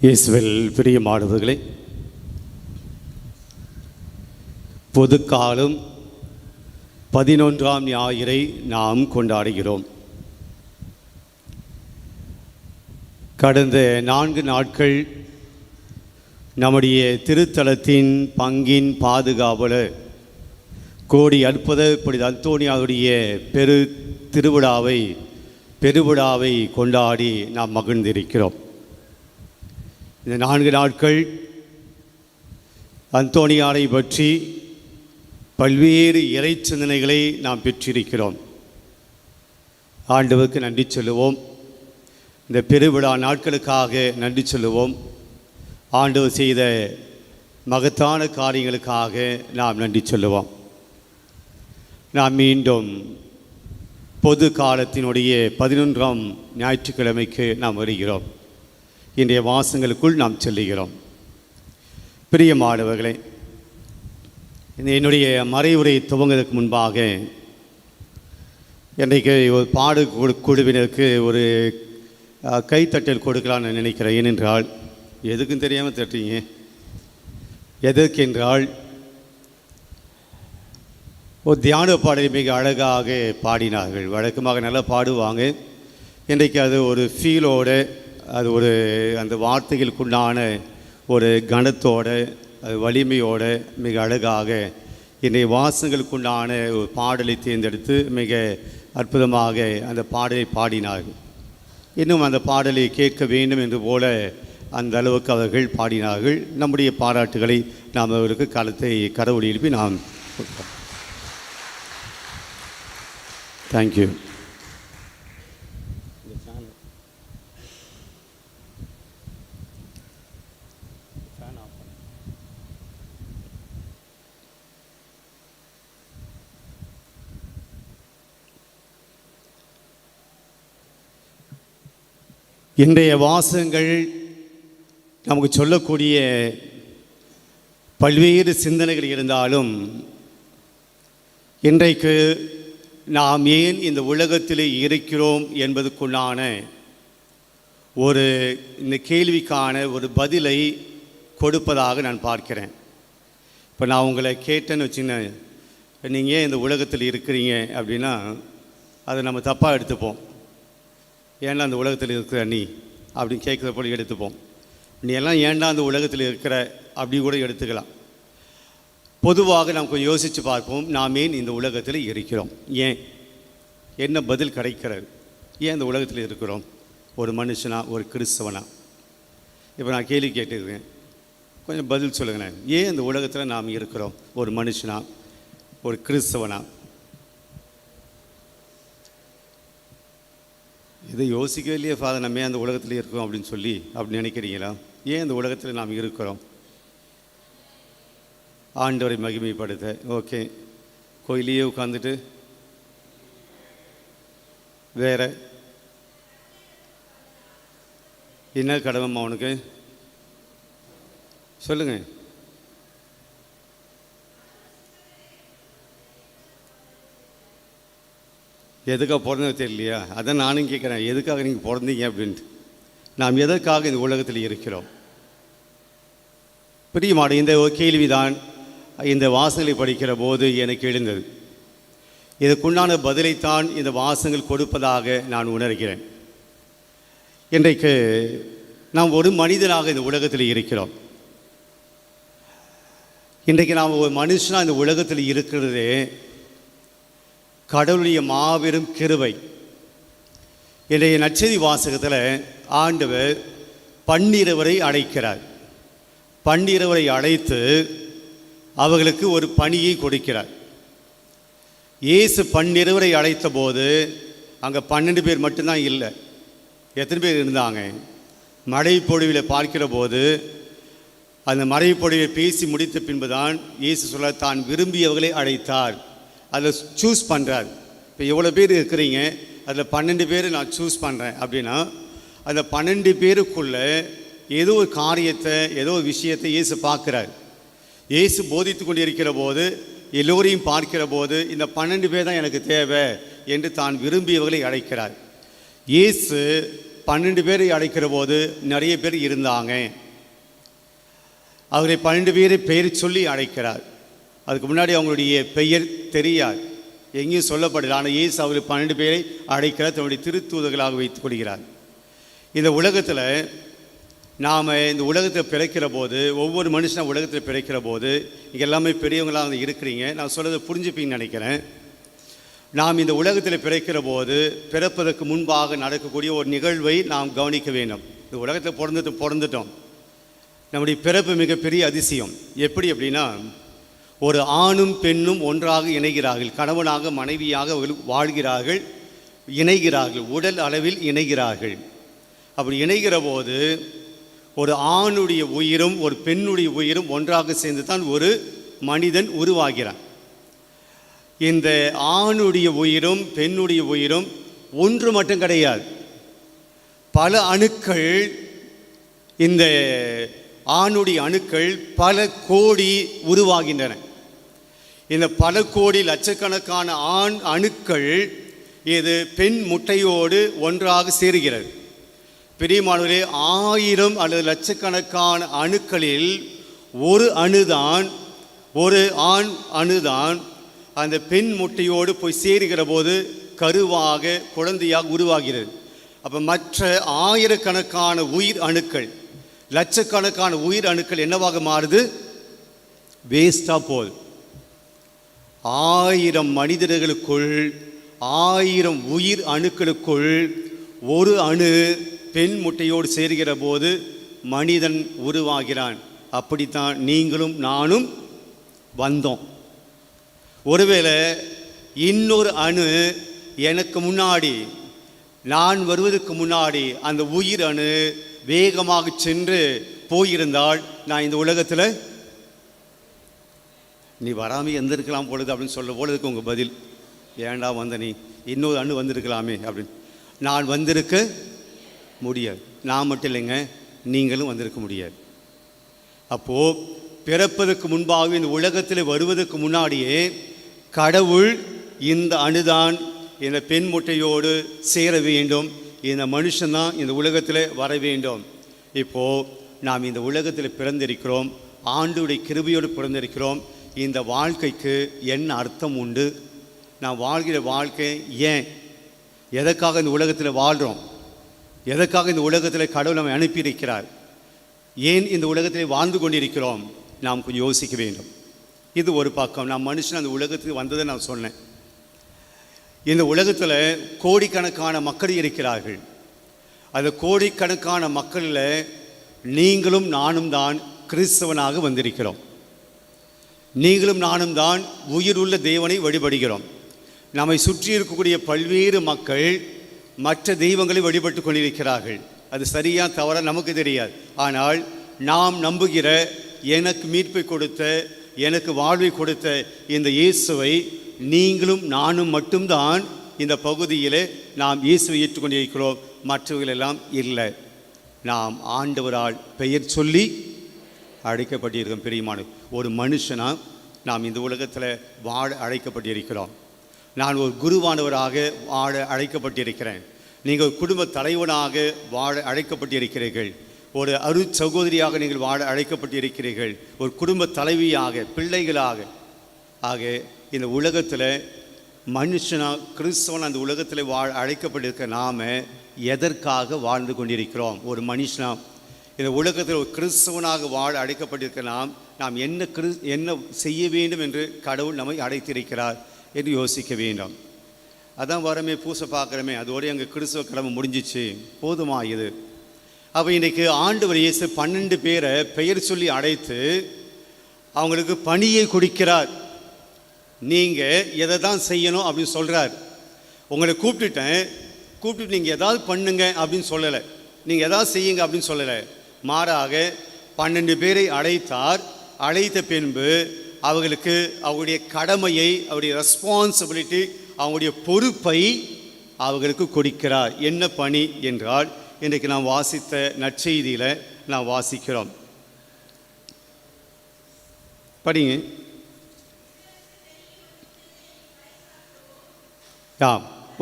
இயேசுவில் பிரியமானவர்களே, பொதுக்காலம் 11ஆம் ஞாயிறை நாம் கொண்டாடுகிறோம். கடந்த 4 நாட்கள் நம்முடைய திருத்தலத்தின் பங்கின் பாதுகாவலர் கோடி அற்புத புனித அந்தோனியாருடைய பெருவிழாவை கொண்டாடி நாம் மகிழ்ந்திருக்கிறோம். இந்த 4 நாட்கள் அந்தோனியாரை பற்றி பல்வேறு இறை சிந்தனைகளை நாம் பெற்றிருக்கிறோம். ஆண்டவருக்கு நன்றி சொல்லுவோம். இந்த பெருவிழா நாட்களுக்காக நன்றி சொல்லுவோம். ஆண்டவர் செய்த மகத்தான காரியங்களுக்காக நாம் நன்றி சொல்லுவோம். நாம் மீண்டும் பொது காலத்தினுடைய 11ஆம் ஞாயிற்றுக்கிழமைக்கு நாம் வருகிறோம். இன்றைய வாசங்களுக்குள் நாம் செல்லுகிறோம். பிரியமானவர்களே, என்னுடைய மறைவுரை துவங்குவதற்கு முன்பாக இன்றைக்கு ஒரு பாடு குழுவினருக்கு ஒரு கைத்தட்டல் கொடுக்கலான்னு நினைக்கிறேன். ஏனென்றால் எதுக்கும் தெரியாமல் தட்டுறீங்க. எதற்கென்றால் ஒரு தியான பாடலை மிக அழகாக பாடினார்கள். வழக்கமாக நல்லா பாடுவாங்க. இன்றைக்கு அது ஒரு ஃபீலோடு, அது ஒரு அந்த வார்த்தைகளுக்குண்டான ஒரு கனத்தோடு, அது வலிமையோடு மிக அழகாக இன்றைய வாசங்களுக்குண்டான ஒரு பாடலை தேர்ந்தெடுத்து மிக அற்புதமாக அந்த பாடலை பாடினார்கள். இன்னும் அந்த பாடலை கேட்க வேண்டும் என்று போல அந்த அளவுக்கு அவர்கள் பாடினார்கள். நம்முடைய பாராட்டுகளை நாம் அவருக்கு காலத்தை கடவுள் எழுப்பி நாம் தேங்க்யூ. இன்றைய வாசகங்கள் நமக்கு சொல்லக்கூடிய பல்வேறு சிந்தனைகள் இருந்தாலும், இன்றைக்கு நாம் ஏன் இந்த உலகத்தில் இருக்கிறோம் என்பதுக்குள்ளான ஒரு இந்த கேள்விக்கான ஒரு பதிலை கொடுப்பதாக நான் பார்க்கிறேன். இப்போ நான் உங்களை கேட்டேன்னு வச்சுக்கேன், நீங்கள் ஏன் இந்த உலகத்தில் இருக்கிறீங்க அப்படின்னா அதை நம்ம தப்பாக எடுத்துப்போம். ஏன்னா அந்த உலகத்தில் இருக்கிற நீ அப்படின்னு கேட்குற போல எடுத்துப்போம். நீ எல்லாம் ஏன்டா அந்த உலகத்தில் இருக்கிற அப்படி கூட எடுத்துக்கலாம். பொதுவாக நாம் கொஞ்சம் யோசித்து பார்ப்போம், நாம் ஏன் இந்த உலகத்தில் இருக்கிறோம், ஏன் என்ன பதில் கிடைக்கிறது, ஏன் இந்த உலகத்தில் இருக்கிறோம், ஒரு மனுஷனா ஒரு கிறிஸ்தவனா. இப்போ நான் கேள்வி கேட்டுக்கிறேன், கொஞ்சம் பதில் சொல்லுங்கண்ணே. ஏன் இந்த உலகத்தில் நாம் இருக்கிறோம், ஒரு மனுஷனா ஒரு கிறிஸ்தவனா? இதை யோசிக்கவே இல்லையே ஃபாதர், நம்ம ஏன் அந்த உலகத்தில் இருக்கோம் அப்படின்னு சொல்லி அப்படி நினைக்கிறீங்களா? ஏன் இந்த உலகத்தில் நாம் இருக்கிறோம்? ஆண்டவரை மகிமைப்படுத்த. ஓகே, கோயிலையே உட்காந்துட்டு வேற என்ன கடமைம்மா உனக்கு சொல்லுங்கள். எதுக்காக பிறந்தது தெரியலையா? அதான் நானும் கேட்குறேன், எதுக்காக நீங்கள் பிறந்தீங்க அப்படின்ட்டு. நாம் எதற்காக இந்த உலகத்தில் இருக்கிறோம்? பிரியமான இந்த ஒரு கேள்விதான் இந்த வாசகங்களை படிக்கிற போது எனக்கு எழுந்தது. இதுக்குண்டான பதிலைத்தான் இந்த வாசகங்கள் கொடுப்பதாக நான் உணர்கிறேன். இன்றைக்கு நாம் ஒரு மனிதனாக இந்த உலகத்தில் இருக்கிறோம். இன்றைக்கு நாம் ஒரு மனுஷனாக இந்த உலகத்தில் இருக்கிறதே கடவுளுடைய மாபெரும் கிருபை. இன்றைய நற்செய்தி வாசகத்தில் ஆண்டவர் பன்னிருவரை அழைக்கிறார். பன்னிருவரை அழைத்து அவர்களுக்கு ஒரு பணியை கொடுக்கிறார். இயேசு பன்னிருவரை அழைத்த போது அங்கே 12 பேர் மட்டும்தான் இல்லை. எத்தனை பேர் இருந்தாங்க? மழை பொழிவில் பார்க்கிற போது அந்த மழை பொழிவை பேசி முடித்த பின்புதான் இயேசு சொல்ல தான் விரும்பியவர்களை அழைத்தார். அதில் சூஸ் பண்ணுறார். இப்போ எவ்வளோ பேர் இருக்கிறீங்க, அதில் 12 பேர் நான் சூஸ் பண்ணுறேன் அப்படின்னா அந்த 12 பேருக்குள்ளே ஏதோ ஒரு காரியத்தை, ஏதோ ஒரு விஷயத்தை இயேசு பார்க்குறார். இயேசு போதித்து கொண்டு இருக்கிற போது, எல்லோரையும் பார்க்கிற போது இந்த 12 பேர் தான் எனக்கு தேவை என்று தான் விரும்பியவர்களை அழைக்கிறார். இயேசு 12 பேரை அழைக்கிற போது நிறைய பேர் இருந்தாங்க. அவரை 12 பேரை பெயர் சொல்லி அழைக்கிறார். அதுக்கு முன்னாடி அவங்களுடைய பெயர் தெரியாது, எங்கேயும் சொல்லப்படல. ஆனால் இயேசு அவர் 12 பேரை அழைக்கிறார், தன்னுடைய திருத்தூதர்களாக வைத்துக் கொள்கிறார். இந்த உலகத்தில் நாம் இந்த உலகத்தில் பிறக்கிற போது, ஒவ்வொரு மனுஷனும் உலகத்தில் பிறக்கிற போது, இங்கே எல்லாமே பெரியவங்களாக இருக்கிறீங்க, நான் சொல்கிறத புரிஞ்சுப்பீங்கன்னு நினைக்கிறேன். நாம் இந்த உலகத்தில் பிறக்கிற போது பிறப்பதற்கு முன்பாக நடக்கக்கூடிய ஒரு நிகழ்வை நாம் கவனிக்க வேண்டும். இந்த உலகத்தில் பிறந்துட்டோம். நம்முடைய பிறப்பு மிகப்பெரிய அதிசயம். எப்படி அப்படின்னா, ஒரு ஆணும் பெண்ணும் ஒன்றாக இணைகிறார்கள், கணவனாக மனைவியாக வாழ்கிறார்கள், இணைகிறார்கள், உடல் அளவில் இணைகிறார்கள். அப்படி இணைகிற போது ஒரு ஆணுடைய உயிரும் ஒரு பெண்ணுடைய உயிரும் ஒன்றாக சேர்ந்து தான் ஒரு மனிதன் உருவாகிறான். இந்த ஆணுடைய உயிரும் பெண்ணுடைய உயிரும் ஒன்று மட்டும் கிடையாது, பல அணுக்கள். இந்த ஆணுடைய அணுக்கள் பல கோடி உருவாகின்றன. இந்த பல கோடி லட்சக்கணக்கான ஆண் அணுக்கள் இது பெண் முட்டையோடு ஒன்றாக சேருகிறது. பிரியமானவர்களே, 1000 அல்லது லட்சக்கணக்கான அணுக்களில் ஒரு அணுதான், ஒரு ஆண் அணுதான் அந்த பெண் முட்டையோடு போய் சேருகிற போது கருவாக குழந்தையாக உருவாகிறது. அப்போ மற்ற ஆயிரக்கணக்கான உயிர் அணுக்கள், லட்சக்கணக்கான உயிர் அணுக்கள் என்னவாக மாறுது? வேஸ்டாக போகுது. 1000 மனிதர்களுக்குள், 1000 உயிர் அணுக்களுக்குள் ஒரு அணு பெண் முட்டையோடு சேர்கிற போது மனிதன் உருவாகிறான். அப்படித்தான் நீங்களும் நானும் வந்தோம். ஒருவேளை இன்னொரு அணு எனக்கு முன்னாடி, நான் வருவதற்கு முன்னாடி அந்த உயிர் அணு வேகமாக சென்று போயிருந்தால் நான் இந்த உலகத்தில் நீ வராமல் எந்திருக்கலாம் பொழுது அப்படின்னு சொல்ல பொழுதுக்கு உங்கள் பதில், ஏண்டா வந்த நீ, இன்னொரு அணு வந்திருக்கலாமே அப்படின்னு. நான் வந்திருக்க முடியாது. நான் மட்டும் இல்லைங்க, நீங்களும் வந்திருக்க முடியாது. அப்போது பிறப்பதற்கு முன்பாக இந்த உலகத்தில் வருவதற்கு முன்னாடியே கடவுள் இந்த அணுதான் இந்த பெண் முட்டையோடு சேர வேண்டும், இந்த மனுஷன்தான் இந்த உலகத்தில் வர வேண்டும். இப்போது நாம் இந்த உலகத்தில் பிறந்திருக்கிறோம், ஆண்டவருடைய கிருபையோடு பிறந்திருக்கிறோம். இந்த வாழ்க்கைக்கு என்ன அர்த்தம் உண்டு? நாம் வாழ்கிற வாழ்க்கை ஏன், எதற்காக இந்த உலகத்தில் வாழ்கிறோம், எதற்காக இந்த உலகத்தில் கடவுள் நம்மை அனுப்பியிருக்கிறார், ஏன் இந்த உலகத்தில் வாழ்ந்து கொண்டிருக்கிறோம், நாம் கொஞ்சம் யோசிக்க வேண்டும். இது ஒரு பக்கம். நான் மனுஷன் அந்த உலகத்துக்கு வந்ததை நான் சொன்னேன். இந்த உலகத்தில் கோடிக்கணக்கான மக்கள் இருக்கிறார்கள். அந்த கோடிக்கணக்கான மக்களில் நீங்களும் நானும் தான் கிறிஸ்தவனாக வந்திருக்கிறோம். நீங்களும் நானும் தான் உயிருள்ள தேவனை வழிபடுகிறோம். நம்மை சுற்றி இருக்கக்கூடிய பல்வேறு மக்கள் மற்ற தெய்வங்களை வழிபட்டு கொண்டிருக்கிறார்கள். அது சரியா தவறா நமக்கு தெரியாது. ஆனால் நாம் நம்புகிற, எனக்கு மீட்பை கொடுத்த, எனக்கு வாழ்வை கொடுத்த இந்த இயேசுவை நீங்களும் நானும் மட்டும்தான் இந்த பகுதியில் நாம் இயேசுவை ஏற்றுக்கொண்டிருக்கிறோம். மற்றவர்களெல்லாம் இல்லை. நாம் ஆண்டவரால் பெயர் சொல்லி அழைக்கப்பட்டிருக்கோம். பிரியமான ஒரு மனுஷனாக நாம் இந்த உலகத்தில் வாழ அழைக்கப்பட்டிருக்கிறோம். நான் ஒரு குருவானவராக வாழ அழைக்கப்பட்டிருக்கிறேன். நீங்கள் குடும்ப தலைவனாக வாழ அழைக்கப்பட்டிருக்கிறீர்கள். ஒரு சகோதரியாக நீங்கள் வாழ அழைக்கப்பட்டிருக்கிறீர்கள். ஒரு குடும்ப தலைவியாக, பிள்ளைகளாக. ஆக இந்த உலகத்தில் மனுஷனாக, கிறிஸ்தவன் அந்த உலகத்தில் வாழ அழைக்கப்பட்டிருக்க நாம் எதற்காக வாழ்ந்து கொண்டிருக்கிறோம்? ஒரு மனுஷனாக இந்த உலகத்தில் ஒரு கிறிஸ்தவனாக வாழ அழைக்கப்பட்டிருக்க நாம் என்ன செய்ய வேண்டும் என்று கடவுள் நம்மை அழைத்திருக்கிறார் என்று யோசிக்க வேண்டும். அதான் வரமே, பூசை பார்க்குறமே, அதோடு எங்கள் கிறிஸ்தவ கடமை முடிஞ்சிச்சு, போதுமா இது? அப்போ இன்றைக்கு ஆண்டவர் இயேசு 12 பேரை பெயர் சொல்லி அழைத்து அவங்களுக்கு பணியை கொடுக்கிறார். நீங்கள் எதை தான் செய்யணும் அப்படின்னு சொல்கிறார். உங்களை கூப்பிட்டுட்டு நீங்கள் எதாவது பண்ணுங்க அப்படின்னு சொல்லலை, நீங்கள் எதாவது செய்யுங்க அப்படின்னு சொல்லலை. மாறாக 12 பேரை அழைத்தார். அழைத்த பின்பு அவர்களுக்கு அவங்களுடைய கடமையை, அவருடைய ரெஸ்பான்சிபிலிட்டி, அவங்களுடைய பொறுப்பை அவர்களுக்கு கொடுக்கிறார். என்ன பணி என்றால், இன்றைக்கு நாம் வாசித்த நற்செய்தியில் நாம் வாசிக்கிறோம். படிங்க.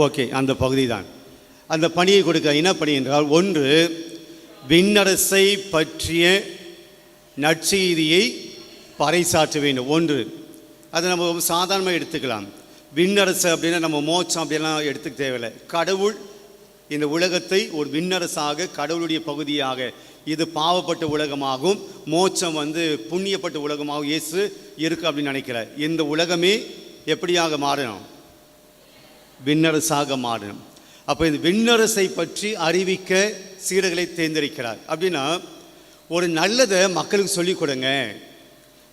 ஓகே, அந்த பகுதி தான். அந்த பணியை கொடுக்க. என்ன பணி என்றால், ஒன்று, விண்ணரசை பற்றிய நற்செய்தியை பறைசாற்ற வேண்டும். ஒன்று, அதை நம்ம சாதாரணமாக எடுத்துக்கலாம். விண்ணரசு அப்படின்னா நம்ம மோட்சம் அப்படிலாம் எடுத்துக்க தேவையில்லை. கடவுள் இந்த உலகத்தை ஒரு விண்ணரசாக, கடவுளுடைய பகுதியாக, இது பாவப்பட்ட உலகமாகவும் மோட்சம் புண்ணியப்பட்ட உலகமாகவும் இயேசு இருக்கு அப்படின்னு நினைக்கிறார். இந்த உலகமே எப்படியாக மாறணும்? விண்ணரசாக மாறணும். அப்போ இந்த விண்ணரசை பற்றி அறிவிக்க சீடர்களை தேர்ந்தெடுக்கிறார். அப்படின்னா ஒரு நல்லதை மக்களுக்கு சொல்லிக் கொடுங்க,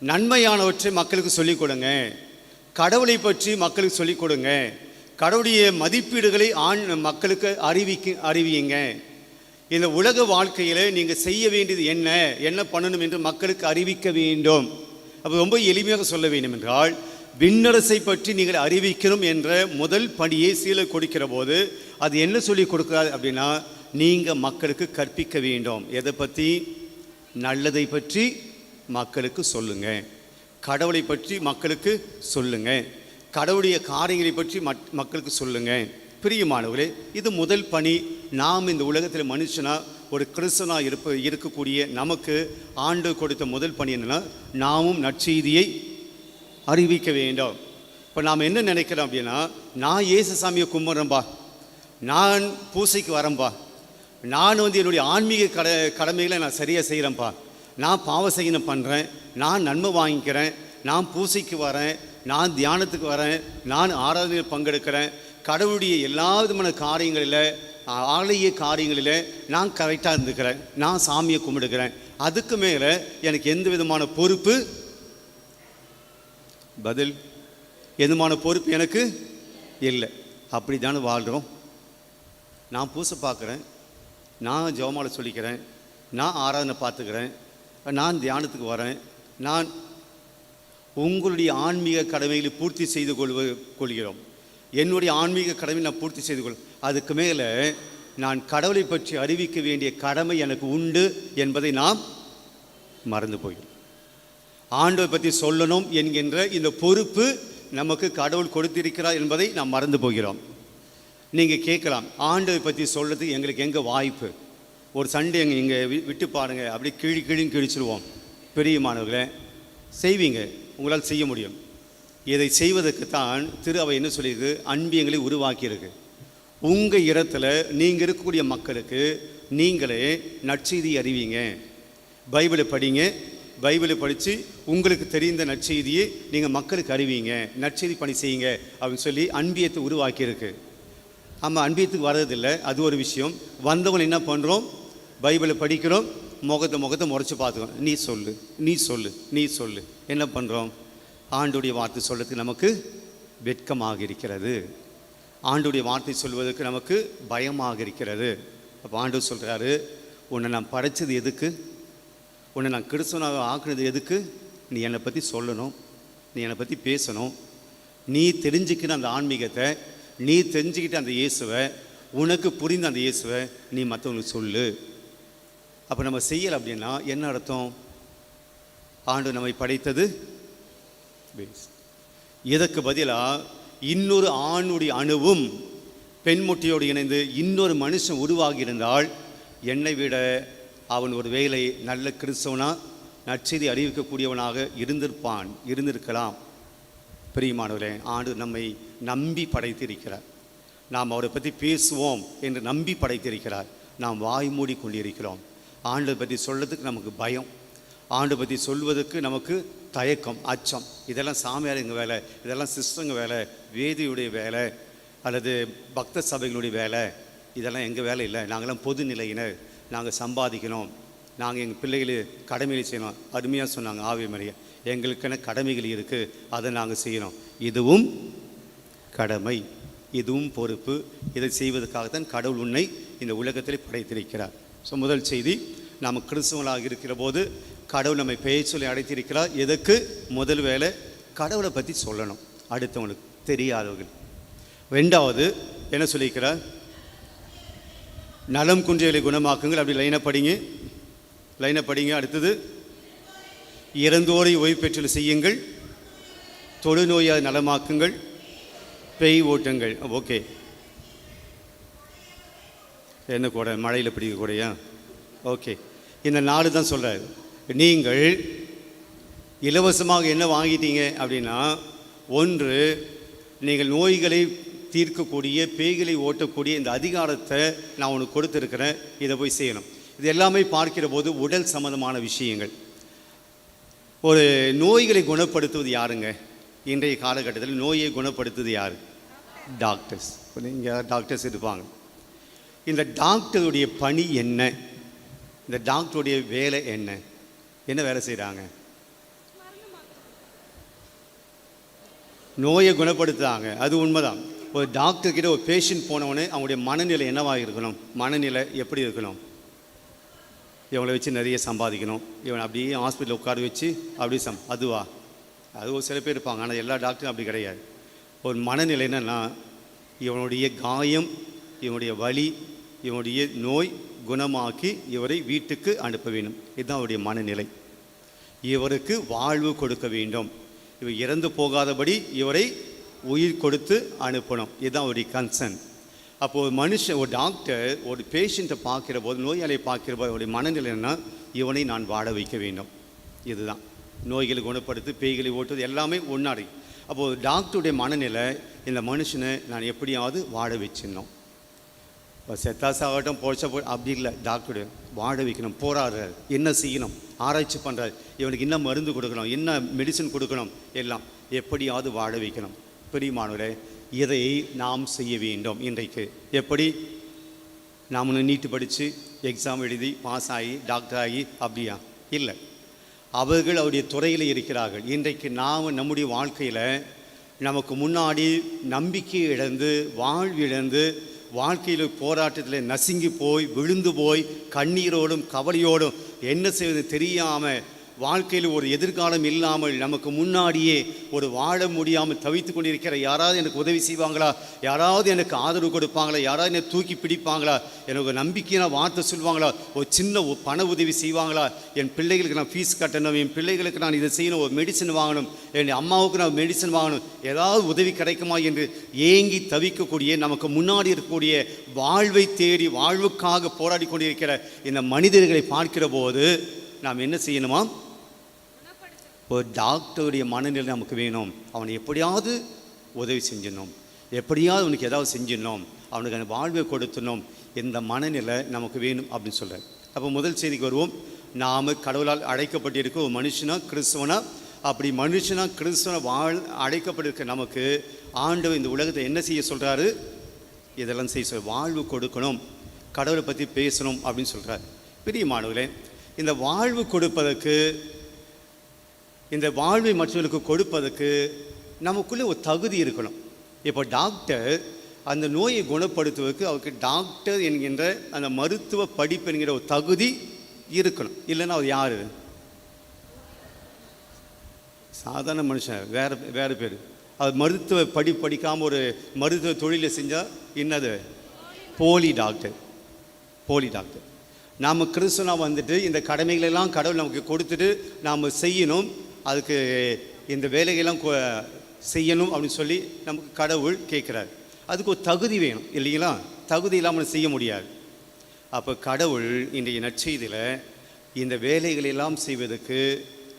நன்மையானவற்றை மக்களுக்கு சொல்லிக் கொடுங்க, கடவுளை பற்றி மக்களுக்கு சொல்லிக் கொடுங்க, கடவுளுடைய மதிப்பீடுகளை மக்களுக்கு அறிவியுங்க. இந்த உலக வாழ்க்கையில் நீங்கள் செய்ய வேண்டியது என்ன பண்ணணும் என்று மக்களுக்கு அறிவிக்க வேண்டும். அப்போ ரொம்ப எளிமையாக சொல்ல வேண்டும் என்றால், விண்ணரசை பற்றி நீங்கள் அறிவிக்கணும் என்ற முதல் பணியை சீடர் கொடுக்கிற போது அது என்ன சொல்லி கொடுக்குறாரு அப்படின்னா, நீங்கள் மக்களுக்கு கற்பிக்க வேண்டும். எதை பற்றி? நல்லதை பற்றி மக்களுக்கு சொல்லுங்க, கடவுளை பற்றி மக்களுக்கு சொல்லுங்க, கடவுளுடைய காரியங்களை பற்றி மக்களுக்கு சொல்லுங்க. பிரியமானவர்களே, இது முதல் பணி. நாம் இந்த உலகத்தில் மனுஷனாக, ஒரு கிறிஸ்தவனாக இருக்கக்கூடிய நமக்கு ஆண்டு கொடுத்த முதல் பணி என்னன்னா, நாமும் நற்செய்தியை அறிவிக்க வேண்டும். இப்போ நாம் என்ன நினைக்கிறோம் அப்படின்னா, நான் இயேசு சாமியை கும்பிட்றேன்பா, நான் பூசைக்கு வரேன்பா, நான் என்னுடைய ஆன்மீக கடமைகளை நான் சரியாக செய்கிறேன்ப்பா, நான் பாவ செய்யணும் பண்ணுறேன், நான் நன்மை வாங்கிக்கிறேன், நான் பூசைக்கு வரேன், நான் தியானத்துக்கு வரேன், நான் ஆராதனையில் பங்கெடுக்கிறேன், கடவுளுடைய எல்லா விதமான காரியங்களில், ஆலய காரியங்களில் நான் கரெக்டாக இருந்துக்கிறேன், நான் சாமியை கும்பிடுக்கிறேன், அதுக்கு மேலே எனக்கு எந்த விதமான பொறுப்பு, பதில், எதுமான பொறுப்பு எனக்கு இல்லை. அப்படி தானே வாழ்கிறோம். நான் பூசை பார்க்குறேன், நான் ஜெபமாலை சொல்லிக்கிறேன், நான் ஆராதனை பார்த்துக்கிறேன், நான் தியானத்துக்கு வரேன், நான் உங்களுடைய ஆன்மீக கடமைகளை பூர்த்தி செய்து கொள்கிறோம். என்னுடைய ஆன்மீக கடமை நான் பூர்த்தி செய்து அதுக்கு மேலே நான் கடவுளை பற்றி அறிவிக்க வேண்டிய கடமை எனக்கு உண்டு என்பதை நாம் மறந்து போகிறோம். ஆண்டவரை பற்றி சொல்லணும் என்கின்ற இந்த பொறுப்பு நமக்கு கடவுள் கொடுத்திருக்கிறார் என்பதை நாம் மறந்து போகிறோம். நீங்கள் கேட்கலாம், ஆண்டவரை பற்றி சொல்கிறதுக்கு எங்களுக்கு எங்கே வாய்ப்பு? ஒரு சண்டே இங்கே விட்டு பாருங்கள், அப்படி கிழின்னு கிழிச்சிடுவோம். பெரியமானவர்களே, செய்வீங்க, உங்களால் செய்ய முடியும். இதை செய்வதற்கு தான் திரு அவை என்ன சொல்லியிருக்கு? அன்பியங்களை உருவாக்கியிருக்கு. உங்கள் இடத்துல நீங்கள் இருக்கக்கூடிய மக்களுக்கு நீங்களே நற்செய்தி அறிவிங்க, பைபிளை படிங்க, பைபிளை படித்து உங்களுக்கு தெரிந்த நற்செய்தியை நீங்கள் மக்களுக்கு அறிவிங்க, நற்செய்தி பணி செய்யுங்க அப்படின்னு சொல்லி அன்பியத்தை உருவாக்கியிருக்கு. நம்ம அன்பியத்துக்கு வர்றதில்லை, அது ஒரு விஷயம். வந்தவங்க என்ன பண்ணுறோம்? பைபிளை படிக்கிறோம், முகத்தை முறைச்சி பார்த்துக்கோம், நீ சொல்லு, நீ சொல்லு, நீ சொல்லு. என்ன பண்ணுறோம்? ஆண்டுடைய வார்த்தை சொல்கிறதுக்கு நமக்கு வெட்கமாக இருக்கிறது, ஆண்டுடைய வார்த்தை சொல்வதற்கு நமக்கு பயமாக இருக்கிறது. அப்போ ஆண்டவர் சொல்கிறாரு, உன்னை நான் படைச்சது எதுக்கு? உன்னை நான் கிறிஸ்தவனாக ஆக்குனது எதுக்கு? நீ என்னை பற்றி சொல்லணும், நீ என்னை பற்றி பேசணும், நீ தெரிஞ்சுக்கிற அந்த ஆன்மீகத்தை, நீ தெரிஞ்சுக்கிட்ட அந்த இயேசுவை, உனக்கு புரிந்த அந்த இயேசுவை நீ மற்றவங்களுக்கு சொல்லு. அப்போ நம்ம செய்யலை அப்படின்னா என்ன அர்த்தம்? ஆண்டு நம்மை படைத்தது இதற்கு பதிலாக இன்னொரு ஆணுடைய அணுவும் பெண்முட்டியோடு இணைந்து இன்னொரு மனுஷன் உருவாகி இருந்தால் என்னை விட அவன் ஒரு வேளை நல்ல கிறிஸ்தவனா நற்செய்தி அறிவிக்கக்கூடியவனாக இருந்திருக்கலாம். பிரியமானவர்களே, ஆண்டு நம்மை நம்பி படைத்திருக்கிறார். நாம் அவரை பற்றி பேசுவோம் என்று நம்பி படைத்திருக்கிறார். நாம் வாய் மூடி கொண்டிருக்கிறோம். ஆண்டை பற்றி சொல்கிறதுக்கு நமக்கு பயம், ஆண்டை பற்றி சொல்வதற்கு நமக்கு தயக்கம், அச்சம். இதெல்லாம் சாமியாருங்க வேலை, இதெல்லாம் சிஸ்டருங்க வேலை, வேதியுடைய வேலை அல்லது பக்த சபைகளுடைய வேலை, இதெல்லாம் எங்கள் வேலை இல்லை. நாங்களாம் பொது நிலையினர், நாங்கள் சம்பாதிக்கணும், நாங்கள் எங்கள் பிள்ளைகளை கடமைகளை செய்யணும். அருமையாக சொன்னாங்க ஆவி மரியா, எங்களுக்கென கடமைகள் இருக்குது, அதை நாங்கள் செய்யணும். இதுவும் கடமை, இதுவும் பொறுப்பு. இதை செய்வதற்காகத்தான் கடவுள் உன்னை இந்த உலகத்தில் படைத்திருக்கிறார். ஸோ முதல் செய்தி, நாம் கிறிஸ்தவங்களாக இருக்கிற போது கடவுள் நம்மை பெயர் சொல்லி அடைத்திருக்கிறார். எதுக்கு? முதல் வேலை கடவுளை பற்றி சொல்லணும் அடுத்தவங்களுக்கு, தெரியாதவர்கள். ரெண்டாவது என்ன சொல்லியிருக்கிறார்? நலம் குன்றியலை குணமாக்குங்கள். அப்படி லைனை படிங்க. அடுத்தது, இறந்தோரை ஓய்வு பெற்று செய்யுங்கள், தொழுநோயை நலமாக்குங்கள், பேய் ஓட்டுங்கள். ஓகே, என்ன கூட மழையில் பிடிக்க கூடயா? ஓகே, இந்த 4 தான் சொல்கிறார். நீங்கள் இலவசமாக என்ன வாங்கிட்டீங்க அப்படின்னா, ஒன்று, நீங்கள் நோய்களை தீர்க்கக்கூடிய, பேய்களை ஓட்டக்கூடிய இந்த அதிகாரத்தை நான் உனக்கு கொடுத்துருக்கிறேன், இதை போய் செய்யணும். இது எல்லாமே பார்க்கிற போது உடல் சம்பந்தமான விஷயங்கள். ஒரு நோய்களை குணப்படுத்துவது யாருங்க? இன்றைய காலகட்டத்தில் நோயை குணப்படுத்துவது யார்? டாக்டர்ஸ். இங்கே டாக்டர்ஸ் இருப்பாங்க. இந்த டாக்டருடைய பணி என்ன? இந்த டாக்டருடைய வேலை என்ன? என்ன வேலை செய்கிறாங்க? நோயை குணப்படுத்துகிறாங்க, அது உண்மைதான். ஒரு டாக்டர்கிட்ட ஒரு பேஷண்ட் போனவொடனே அவங்களுடைய மனநிலை என்னவாக இருக்கணும்? மனநிலை எப்படி இருக்கணும்? இவங்களை வச்சு நிறைய சம்பாதிக்கணும், இவனை அப்படியே ஹாஸ்பிட்டலில் உட்கார வச்சு அப்படி அதுவா? அது ஒரு சில பேர் இருப்பாங்க, ஆனால் எல்லா டாக்டரும் அப்படி கிடையாது. ஒரு மனநிலை என்னென்னா, இவனுடைய காயம், இவனுடைய வலி, இவனுடைய நோய் குணமாக்கி இவரை வீட்டுக்கு அனுப்ப வேண்டும். இதுதான் அவருடைய மனநிலை. இவருக்கு வாழ்வு கொடுக்க வேண்டும், இவர் இறந்து போகாதபடி இவரை உயிர் கொடுத்து அனுப்பணும். இதுதான் அவருடைய கன்சர்ன். அப்போது மனுஷன், ஒரு டாக்டர் ஒரு பேஷண்ட்டை பார்க்குற போது, நோயாளியை பார்க்குற போது அவருடைய மனநிலை என்ன? இவனை நான் வாழ வைக்க வேண்டும். இதுதான் நோய்களை குணப்படுத்து, பேய்களை ஓட்டுவது எல்லாமே ஒன்றாடி. அப்போது டாக்டருடைய மனநிலை, இந்த மனுஷனை நான் எப்படியாவது வாழ வச்சிடணும். இப்போ செத்தாசாகட்டும், போச்சா அப்படி இல்லை. டாக்டருடைய வாழ வைக்கணும், போராடுறார், என்ன செய்யணும், ஆராய்ச்சி பண்ணுறார், இவனுக்கு என்ன மருந்து கொடுக்கணும், என்ன மெடிசன் கொடுக்கணும், எல்லாம் எப்படியாவது வாழ வைக்கணும். பிரியமானவர்களே, இதை நாம் செய்ய வேண்டும். இன்றைக்கு எப்படி நாம் நீட்டு படித்து எக்ஸாம் எழுதி பாஸ் ஆகி டாக்டர் ஆகி அப்படியா? இல்லை. அவர்கள் அவருடைய துறையில் இருக்கிறார்கள். இன்றைக்கு நாம் நம்முடைய வாழ்க்கையில் நமக்கு முன்னாடி நம்பிக்கை இழந்து, வாழ்விழந்து, வாழ்க்கையில் போராட்டத்தில் நசுங்கி போய், விழுந்து போய், கண்ணீரோடும் கவலையோடும் என்ன செய்வது தெரியாமல், வாழ்க்கையில் ஒரு எதிர்காலம் இல்லாமல், நமக்கு முன்னாடியே ஒரு வாழ முடியாமல் தவித்து கொண்டிருக்கிற, யாராவது எனக்கு உதவி செய்வாங்களா, யாராவது எனக்கு ஆதரவு கொடுப்பாங்களா, யாராவது என்னை தூக்கி பிடிப்பாங்களா, எனக்கு நம்பிக்கையான வார்த்தை சொல்லுவாங்களா, ஒரு சின்ன பண உதவி செய்வாங்களா, என் பிள்ளைகளுக்கு நான் ஃபீஸ் கட்டணும், என் பிள்ளைகளுக்கு நான் இதை செய்யணும், ஒரு மெடிசன் வாங்கணும், என் அம்மாவுக்கு நான் மெடிசன் வாங்கணும், ஏதாவது உதவி கிடைக்குமா என்று ஏங்கி தவிக்கக்கூடிய, நமக்கு முன்னாடி இருக்கக்கூடிய வாழ்வை தேடி வாழ்வுக்காக போராடி கொண்டிருக்கிற இந்த மனிதர்களை பார்க்கிற போது நாம் என்ன செய்யணுமா? ஒரு டாக்டருடைய மனநிலை நமக்கு வேணும். அவனை எப்படியாவது உதவி செஞ்சிடணும், எப்படியாவது அவனுக்கு ஏதாவது செஞ்சிடணும், அவனுக்கு அந்த வாழ்வை கொடுத்துடணும், இந்த மனநிலை நமக்கு வேணும் அப்படின்னு சொல்கிறார். அப்போ முதல் செய்திக்கு வருவோம். நாம் கடவுளால் அழைக்கப்பட்டிருக்க ஒரு மனுஷனா கிறிஸ்துவனா, அப்படி மனுஷனா கிறிஸ்துவனா அழைக்கப்பட்டிருக்க நமக்கு ஆண்டவர் இந்த உலகத்தை என்ன செய்ய சொல்கிறாரு? இதெல்லாம் செய்ய சொல்ற, வாழ்வு கொடுக்கணும், கடவுளை பற்றி பேசணும் அப்படின்னு சொல்கிறார். பிரியமானவர்களே, இந்த வாழ்வு கொடுப்பதற்கு, இந்த வாழ்வை மற்றவர்களுக்கு கொடுப்பதற்கு நமக்குள்ளே ஒரு தகுதி இருக்கணும். இப்போ டாக்டர் அந்த நோயை குணப்படுத்துவதற்கு அவருக்கு டாக்டர் என்கின்ற அந்த மருத்துவ படிப்பு என்கிற ஒரு தகுதி இருக்கணும். இல்லைன்னா அவர் யார்? சாதாரண மனுஷன், வேறு பேர். அது மருத்துவ படிக்காமல் ஒரு மருத்துவ தொழிலை செஞ்சால் என்னது? போலி டாக்டர். நாம் கிறிஸ்துவனா வந்துட்டு இந்த கடமைகளெல்லாம் கடவுள் நமக்கு கொடுத்துட்டு நாம் செய்யணும், அதுக்கு இந்த வேலைகள்லாம் செய்யணும் அப்படின்னு சொல்லி நமக்கு கடவுள் கேட்குறாரு. அதுக்கு ஒரு தகுதி வேணும் இல்லைங்களா? தகுதி இல்லாமல் செய்ய முடியாது. அப்போ கடவுள் இன்றைய நற்செய்தியில் இந்த வேலைகளெல்லாம் செய்வதற்கு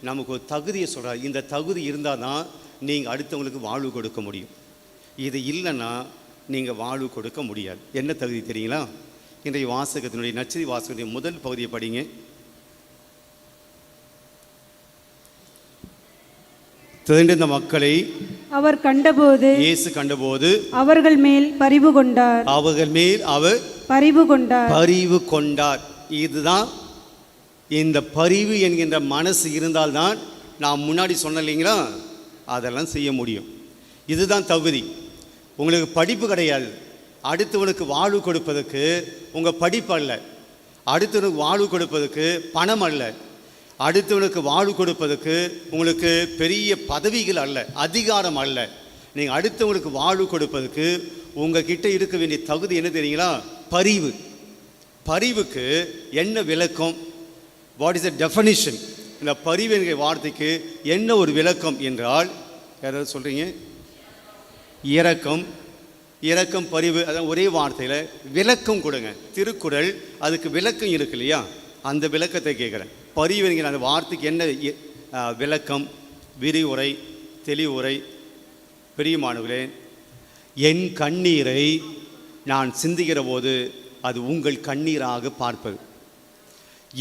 நமக்கு ஒரு தகுதியை சொல்கிறார். இந்த தகுதி இருந்தால் தான் நீங்கள் அடுத்தவங்களுக்கு வாழ்வு கொடுக்க முடியும். இது இல்லைன்னா நீங்கள் வாழ்வு கொடுக்க முடியாது. என்ன தகுதி தெரியுங்களா? இன்றைய வாசகத்தினுடைய நற்செய்தி வாசகத்தினுடைய முதல் பகுதியை படிங்க. திரண்டிருந்த மக்களை அவர் கண்டபோது, இயேசு கண்டபோது அவர்கள் மேல் பரிவு கொண்டார். அவர் பரிவு கொண்டார். இதுதான், இந்த பரிவு என்கின்ற மனசு இருந்தால்தான் நான் முன்னாடி சொன்ன இல்லைங்களா, அதெல்லாம் செய்ய முடியும். இதுதான் தகுதி. உங்களுக்கு படிப்பு கிடையாது. அடுத்தவனுக்கு வாழ்வு கொடுப்பதற்கு உங்கள் படிப்பு அல்ல, அடுத்தவனுக்கு வாழ்வு கொடுப்பதற்கு பணம் அல்ல, அடுத்தவனுக்கு வாழ்வு கொடுப்பதற்கு உங்களுக்கு பெரிய பதவிகள் அல்ல, அதிகாரம் அல்ல. நீங்கள் அடுத்தவங்களுக்கு வாழ்வு கொடுப்பதற்கு உங்கள் கிட்ட இருக்க வேண்டிய தகுதி என்ன தெரியுங்களா? பரிவு. பரிவுக்கு என்ன விளக்கம்? What is the definition? இந்த பரிவு என்கிற வார்த்தைக்கு என்ன ஒரு விளக்கம் என்றால், யாராவது சொல்கிறீங்க? இரக்கம், இரக்கம், பரிவு, அதான் ஒரே வார்த்தையில் விளக்கம் கொடுங்க. திருக்குறள் அதுக்கு விளக்கம் இருக்கு இல்லையா, அந்த விளக்கத்தை கேட்குறேன். பரிவுங்கிற அந்த வார்த்தைக்கு என்ன விளக்கம், விரிவுரை, தெளிவுரை? பிரியமானவர்களே, என் கண்ணீரை நான் சிந்துகிற போது அது உங்கள் கண்ணீராக பார்ப்பது.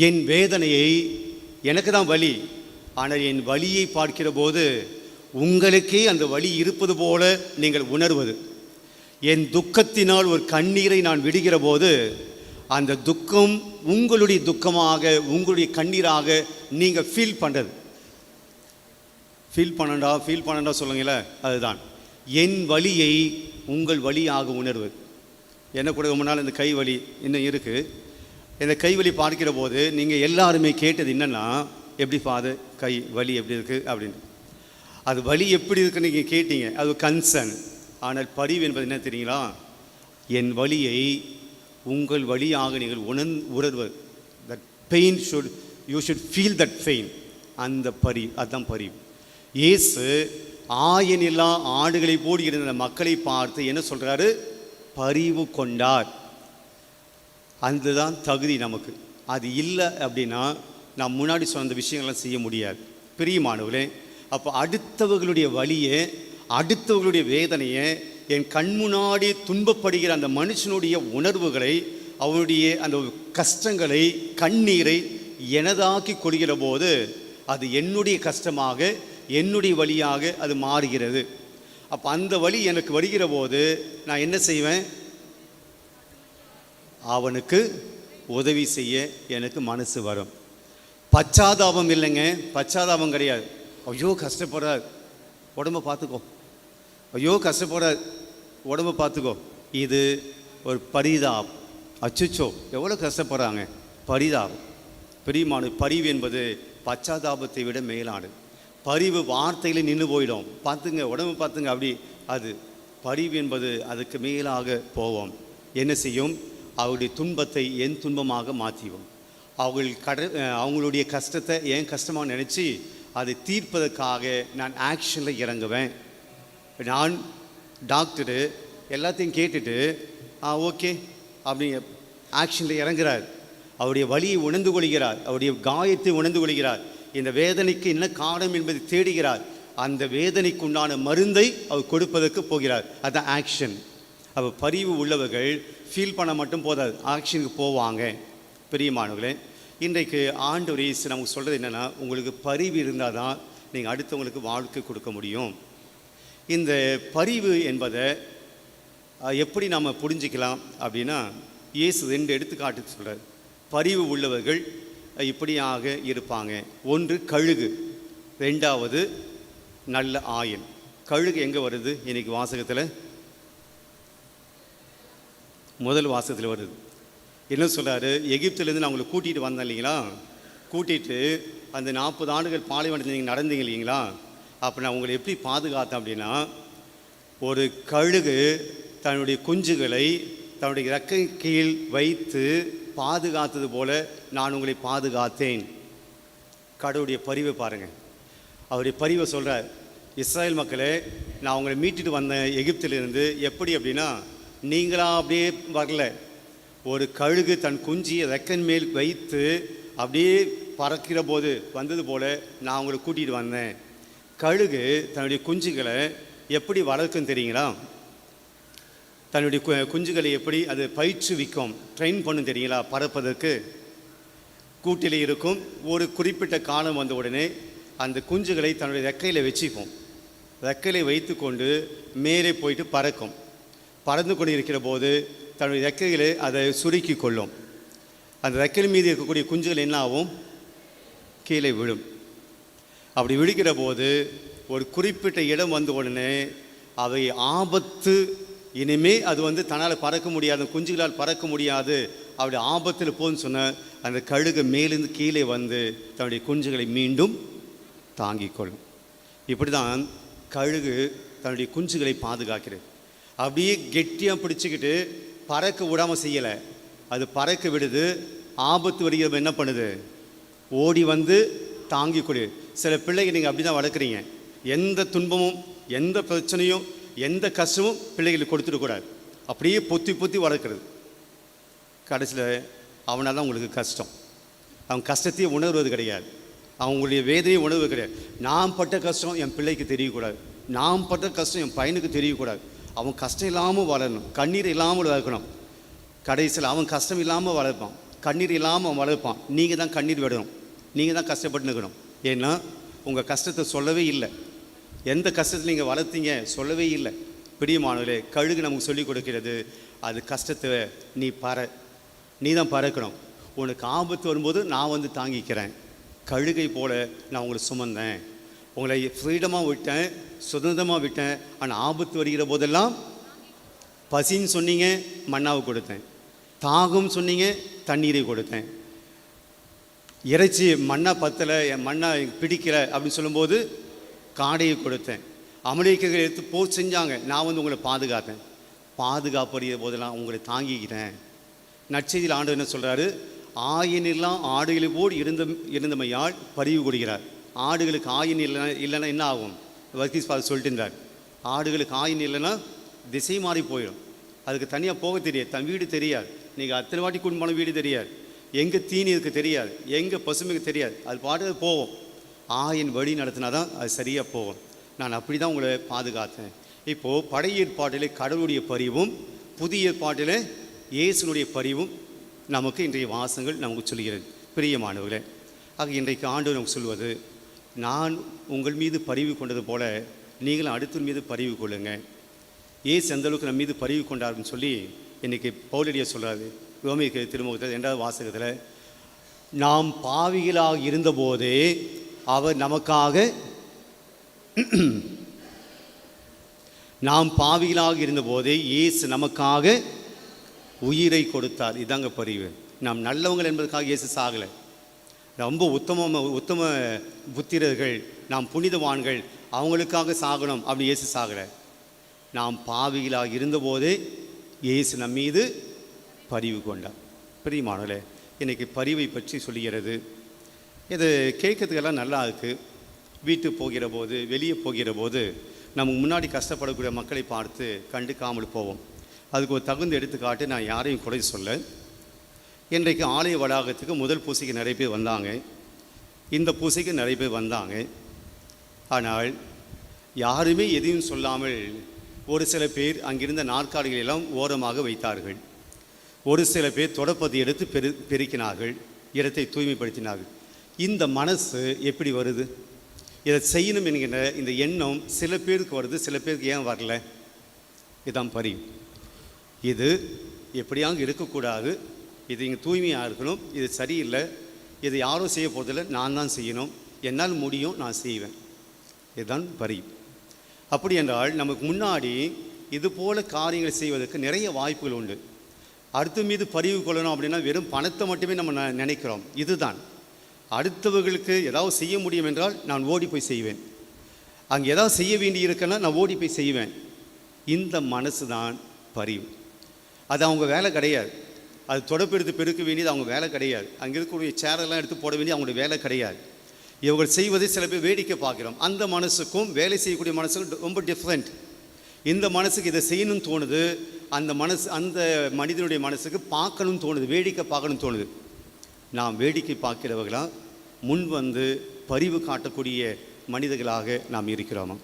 என் வேதனையை, எனக்கு தான் வலி, ஆனால் என் வலியை பார்க்கிற போது உங்களுக்கே அந்த வலி இருப்பது போல நீங்கள் உணர்வது. என் துக்கத்தினால் ஒரு கண்ணீரை நான் விடுகிற போது அந்த துக்கம் உங்களுடைய துக்கமாக, உங்களுடைய கண்ணீராக நீங்கள் ஃபீல் பண்ணுறது. ஃபீல் பண்ணண்டா சொல்லுங்களே, அதுதான் என் வலியை உங்கள் வலியாக உணர்வது. என்ன கூட முன்னால் இந்த கை வலி இன்னும் இருக்குது. இந்த கை வலி பார்க்கிற போது நீங்கள் எல்லாருமே கேட்டது என்னென்னா, எப்படி ஃபாதர் கை வலி எப்படி இருக்குது அப்படின்னு. அது வலி எப்படி இருக்குன்னு நீங்கள் கேட்டீங்க, அது கன்சர்ன். ஆனால் பரிவு என்பது என்ன தெரியுங்களா, என் வலியை உங்கள் வழியாக நீங்கள் உணர்வது. That pain you should feel that pain. அந்த அதுதான் பரிவு. இயேசு ஆயனில்லா ஆடுகளை போடி இருந்த மக்களை பார்த்து என்ன சொல்கிறாரு, பரிவு கொண்டார். அதுதான் தகுதி நமக்கு. அது இல்லை அப்படின்னா நான் முன்னாடி சொன்ன விஷயங்கள்லாம் செய்ய முடியாது. பிரியமானவர்களே, அப்போ அடுத்தவர்களுடைய வலியை, அடுத்தவர்களுடைய வேதனையை, என் கண் முன்னாடி துன்பப்படுகிற அந்த மனுஷனுடைய உணர்வுகளை, அவனுடைய அந்த கஷ்டங்களை, கண்ணீரை எனதாக்கி கொள்கிற போது அது என்னுடைய கஷ்டமாக, என்னுடைய வழியாக அது மாறுகிறது. அப்போ அந்த வழி எனக்கு வருகிற போது நான் என்ன செய்வேன், அவனுக்கு உதவி செய்ய எனக்கு மனசு வரும். பச்சாதாபம் இல்லைங்க, பச்சாதாபம் கிடையாது. ஐயோ கஷ்டப்படுறார், உடம்பை பார்த்துக்கோ, ஐயோ கஷ்டப்படுறார், உடம்பை பார்த்துக்கோ. இது ஒரு பரிதாபம். அச்சுச்சோ எவ்வளோ கஷ்டப்படுறாங்க, பரிதாபம். பிரியமான பரிவு என்பது பச்சாதாபத்தை விட மேலானது. பரிவு வார்த்தையில் நின்று போயிடும், பார்த்துங்க உடம்பு பார்த்துங்க அப்படி. அது பரிவு என்பது அதுக்கு மேலாக போவோம். என்ன செய்யும், அவருடைய துன்பத்தை என் துன்பமாக மாற்றிவோம். அவங்களுடைய கஷ்டத்தை என் கஷ்டமாக நினச்சி அதை தீர்ப்பதற்காக நான் ஆக்ஷனில் இறங்குவேன். நான் டாக்டரு எல்லாத்தையும் கேட்டுட்டு ஓகே அப்படிங்க ஆக்ஷனில் இறங்குறார். அவருடைய வலியை உணர்ந்து கொள்கிறார், அவருடைய காயத்தை உணர்ந்து கொள்கிறார், இந்த வேதனைக்கு என்ன காரணம் என்பதை தேடுகிறார். அந்த வேதனைக்கு உண்டான மருந்தை அவர் கொடுப்பதற்கு போகிறார். அதுதான் ஆக்ஷன். அப்போ பரிவு உள்ளவர்கள் ஃபீல் பண்ண மட்டும் போதாது, ஆக்ஷனுக்கு போவாங்க. பிரியமானவர்களே, இன்றைக்கு ஆண்டவர் இயேசு நமக்கு சொல்கிறது என்னென்னா, உங்களுக்கு பரிவு இருந்தால் தான் நீங்கள் அடுத்தவங்களுக்கு வாழ்க்கை கொடுக்க முடியும். இந்த பரிவு என்பதை எப்படி நம்ம புரிஞ்சிக்கலாம் அப்படின்னா, இயேசு 2 எடுத்துக்காட்டு சொல்கிறார். பரிவு உள்ளவர்கள் இப்படியாக இருப்பாங்க. ஒன்று கழுகு, 2வது நல்ல ஆயன். கழுகு எங்கே வருது இன்றைக்கி வாசகத்தில்? முதல் வாசகத்தில் வருது. என்ன சொல்கிறாரு, எகிப்திலேருந்து நான் உங்களை கூட்டிகிட்டு வந்தேன் இல்லைங்களா, கூட்டிகிட்டு அந்த 40 ஆண்டுகள் பாலைவனத்தில் நீங்கள் நடந்தீங்க இல்லைங்களா, அப்போ நான் உங்களை எப்படி பாதுகாத்தேன் அப்படின்னா, ஒரு கழுகு தன்னுடைய குஞ்சுகளை தன்னுடைய இறக்கை கீழ் வைத்து பாதுகாத்தது போல நான் உங்களை பாதுகாத்தேன். கடவுளுடைய பரிவை பாருங்கள். அவருடைய பரிவை சொல்கிறார், இஸ்ராயல் மக்களே நான் உங்களை மீட்டுட்டு வந்தேன் எகிப்திலிருந்து. எப்படி அப்படின்னா, நீங்களா அப்படியே வரல, ஒரு கழுகு தன் குஞ்சியை ரெக்கன் மேல் வைத்து அப்படியே பறக்கிற போது வந்தது போல் நான் உங்களை கூட்டிகிட்டு வந்தேன். கழுகு தன்னுடைய குஞ்சுகளை எப்படி வளர்க்குன்னு தெரியுங்களா? தன்னுடைய குஞ்சுகளை எப்படி அது பயிற்றுவிக்கும், ட்ரெயின் பண்ணும் தெரியுங்களா? பறப்பதற்கு கூட்டில் இருக்கும். ஒரு குறிப்பிட்ட காலம் வந்த உடனே அந்த குஞ்சுகளை தன்னுடைய ரெக்கையில் வச்சுக்கும். ரெக்கையில வைத்து கொண்டு மேலே போயிட்டு பறக்கும். பறந்து கொண்டு இருக்கிற போது தன்னுடைய ரெக்கைகளை அதை சுருக்கி கொள்ளும். அந்த ரெக்கையில் மீது இருக்கக்கூடிய குஞ்சுகள் என்ன ஆகும், கீழே விழும். அப்படி விழுகிற போது ஒரு குறிப்பிட்ட இடம் வந்த உடனே அவை ஆபத்து, இனிமே அது தன்னால் பறக்க முடியாது, குஞ்சுகளால் பறக்க முடியாது, அப்படி ஆபத்தில் போன்னு சொன்ன அந்த கழுகு மேலிருந்து கீழே வந்து தன்னுடைய குஞ்சுகளை மீண்டும் தாங்கிக் கொள்ளும். இப்படி தான் கழுகு தன்னுடைய குஞ்சுகளை பாதுகாக்கிறது. அப்படியே கெட்டியாக பிடிச்சிக்கிட்டு பறக்க விடாமல் செய்யலை, அது பறக்க விடுது. ஆபத்து வருகிறது என்ன பண்ணுது, ஓடி வந்து தாங்கி கொடு. சில பிள்ளைங்க நீங்கள் அப்படி தான் வளர்க்குறீங்க. எந்த துன்பமும் எந்த பிரச்சனையும் எந்த கஷ்டமும் பிள்ளைகளுக்கு கொடுத்துடக்கூடாது. அப்படியே பொத்தி பொத்தி வளர்க்குறது. கடைசியில் அவனால் தான் உங்களுக்கு கஷ்டம். அவன் கஷ்டத்தையே உணர்வது கிடையாது. அவங்களுடைய வேதனையை உணர்வது கிடையாது. நான் பட்ட கஷ்டம் என் பிள்ளைக்கு தெரியக்கூடாது, நான் பட்ட கஷ்டம் என் பையனுக்கு தெரியக்கூடாது. அவன் கஷ்டம் இல்லாமல் வளரணும், கண்ணீர் இல்லாமல் வளர்க்கணும். கடைசியில் அவன் கஷ்டம் இல்லாமல் வளர்ப்பான், கண்ணீர் இல்லாமல் அவன் வளர்ப்பான். நீங்கள் தான் கண்ணீர் விடணும், நீங்கள் தான் கஷ்டப்பட்டு நிற்கணும். ஏன்னா உங்கள் கஷ்டத்தை சொல்லவே இல்லை. எந்த கஷ்டத்தில் நீங்கள் வளர்த்தீங்க சொல்லவே இல்லை. பிரியமானவர்களே, கழுகு நமக்கு சொல்லிக் கொடுக்கிறது, அது கஷ்டத்தை நீ தான் பறக்கணும். உனக்கு ஆபத்து வரும்போது நான் வந்து தாங்கிக்கிறேன். கழுகை போல நான் உங்களை சுமந்தேன், உங்களை ஃப்ரீடமாக விட்டேன், சுதந்திரமாக விட்டேன். ஆனால் ஆபத்து வருகிற போதெல்லாம் பசின்னு சொன்னீங்க, மண்ணாவை கொடுத்தேன். தாகம் சொன்னீங்க, தண்ணீரை கொடுத்தேன். இறைச்சி மண்ணை பத்தலை, என் மண்ணை பிடிக்கலை அப்படின்னு சொல்லும்போது காடையை கொடுத்தேன். அமெரிக்கர்கள் எடுத்து போர் செஞ்சாங்க, நான் வந்து உங்களை பாதுகாத்தேன். பாதுகாப்படுகிற போதெல்லாம் உங்களை தாங்கிக்கிறேன். நற்செய்தியில் ஆண்டவர் என்ன சொல்கிறாரு? ஆயினெல்லாம் ஆடுகளை போல் இருந்தமையால் பரிவு கொடுக்கிறார். ஆடுகளுக்கு ஆயின் இல்லைன்னா என்ன ஆகும்? வர்கீஸ் பால் சொல்லிட்டு இருந்தார், ஆடுகளுக்கு ஆயின் இல்லைன்னா திசை மாறி போயிடும். அதுக்கு தனியாக போக தெரியாது, தன் வீடு தெரியாது. நீங்கள் அத்தனை வாட்டி குடும்பம் வீடு தெரியாது, எங்கே தீனி இருக்குது தெரியாது, எங்கே பசுமைக்கு தெரியாது. அது பாட்டு போகும். ஆயின் வழி நடத்தினா தான் அது சரியாக போகும். நான் அப்படி தான் உங்களை பாதுகாத்தேன். இப்போது பழைய ஏற்பாட்டிலே கடவுளுடைய பரிவும், புதிய ஏற்பாட்டிலே இயேசுனுடைய பரிவும் நமக்கு இன்றைய வாசங்கள் நமக்கு சொல்கிறது. பிரியமானவர்களே, ஆக இன்றைக்கு ஆண்டவர் நமக்கு சொல்வது, நான் உங்கள் மீது பரிவு கொண்டது போல நீங்களும் அடுத்தவன் மீது பரிவு கொள்ளுங்க. ஏசு அந்த அளவுக்கு நம்ம மீது பரிவு கொண்டாருன்னு சொல்லி இன்றைக்கி பவுலடியார் சொல்கிறாரு. ரோமியருக்கு திருமுகத்தில் 2வது வாசகத்தில், நாம் பாவிகளாக இருந்தபோதே அவர் நமக்காக நாம் பாவிகளாக இருந்தபோதே இயேசு நமக்காக உயிரை கொடுத்தார். இதாங்க பரிவு. நாம் நல்லவங்கள் என்பதற்காக இயேசு சாகலை. ரொம்ப உத்தம புத்திரர்கள், நாம் புனிதவான்கள், அவங்களுக்காக சாகணும் அப்படி இயேசு சாகலை. நாம் பாவிகளாக இருந்தபோதே இயேசு நம் மீது பரிவு கொண்டார். பிரியமானவர்களே, இன்றைக்கி பரிவை பற்றி சொல்லுகிறது. இது கேட்கறதுக்கெல்லாம் நல்லா இருக்குது. வீட்டுக்கு போகிற போது, வெளியே போகிற போது நமக்கு முன்னாடி கஷ்டப்படக்கூடிய மக்களை பார்த்து கண்டுக்காமல் போவோம். அதுக்கு ஒரு தகுந்த எடுத்துக்காட்டு, நான் யாரையும் குறை சொல்ல. இன்றைக்கு ஆலய வளாகத்துக்கு முதல் பூசைக்கு நிறைய பேர் வந்தாங்க, இந்த பூசைக்கு நிறைய பேர் வந்தாங்க. ஆனால் யாருமே எதையும் சொல்லாமல் ஒரு சில பேர் அங்கிருந்த நாற்காலிகளெல்லாம் ஓரமாக வைத்தார்கள். ஒரு சில பேர் தொடப்பத்தை எடுத்து பெருக்கினார்கள், இடத்தை தூய்மைப்படுத்தினார்கள். இந்த மனசு எப்படி வருது? இதை செய்யணும் என்கின்ற இந்த எண்ணம் சில பேருக்கு வருது, சில பேருக்கு ஏன் வரல? இதுதான் பரிவு. இது எப்படியாவது இருக்கக்கூடாது, இது இங்கே தூய்மையாக இருக்கணும், இது சரியில்லை, இது யாரும் செய்ய போகிறதில்லை, நான் தான் செய்யணும், என்னால் முடியும், நான் செய்வேன். இதுதான் பரிவு. அப்படி என்றால் நமக்கு முன்னாடி இது போல காரியங்கள் செய்வதற்கு நிறைய வாய்ப்புகள் உண்டு. அடுத்த மீது பரிவு கொள்ளணும் அப்படின்னா வெறும் பணத்தை மட்டுமே நம்ம நினைக்கிறோம். இதுதான் அடுத்தவர்களுக்கு ஏதாவது செய்ய முடியும் என்றால் நான் ஓடி போய் செய்வேன், அங்கே ஏதாவது செய்ய வேண்டி இருக்குன்னா நான் ஓடி போய் செய்வேன். இந்த மனசு தான் பரிவு. அது அவங்க வேலை கிடையாது. அது தொடப்பெடுத்து பெருக்க வேண்டியது அவங்க வேலை கிடையாது. அங்கே இருக்கக்கூடிய சேரெல்லாம் எடுத்து போட வேண்டியது அவங்களுடைய வேலை கிடையாது. இவர்கள் செய்வதை சில பேர் வேடிக்கை பார்க்குறோம். அந்த மனசுக்கும் வேலை செய்யக்கூடிய மனசுக்கும் ரொம்ப டிஃப்ரெண்ட். இந்த மனசுக்கு இதை செய்யணும்னு தோணுது, அந்த மனிதனுடைய மனசுக்கு பார்க்கணும்னு தோணுது, வேடிக்கை பார்க்கணும்னு தோணுது. நாம் வேடிக்கை பார்க்கிறவர்களாக முன் வந்து பரிவு காட்டக்கூடிய மனிதர்களாக நாம் இருக்கிறோமா?